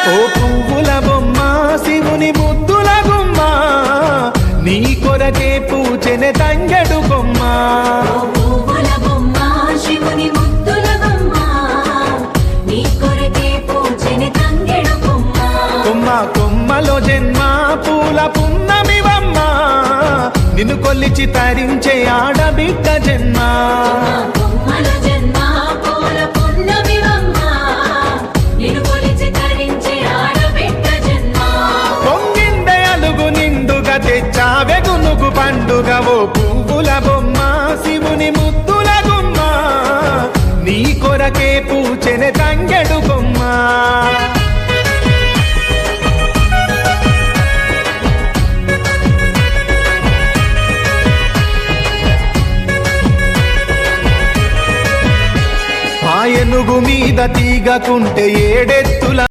ఓ పువ్వుల బొమ్మ శివుని ముద్దుల గుమ్మ నీ కొరకే పూచెనే తంగెడు కొమ్మ కొమ్మ కొమ్మలో జన్మ పూల పున్నమివమ్మ నిన్ను కొల్లిచి తరించే ఆడబిడ్డ జన్మ పొంగిందే అలుగు నిండుగా తెచ్చావె గునుగు పండుగ ఓ పువ్వుల బొమ్మ శివుని ముద్దుల గుమ్మ నీ కొరకే పూచెనే తంగెడు కొమ్మ ఏనుగు మీద తీగకుంటే ఏడెత్తుల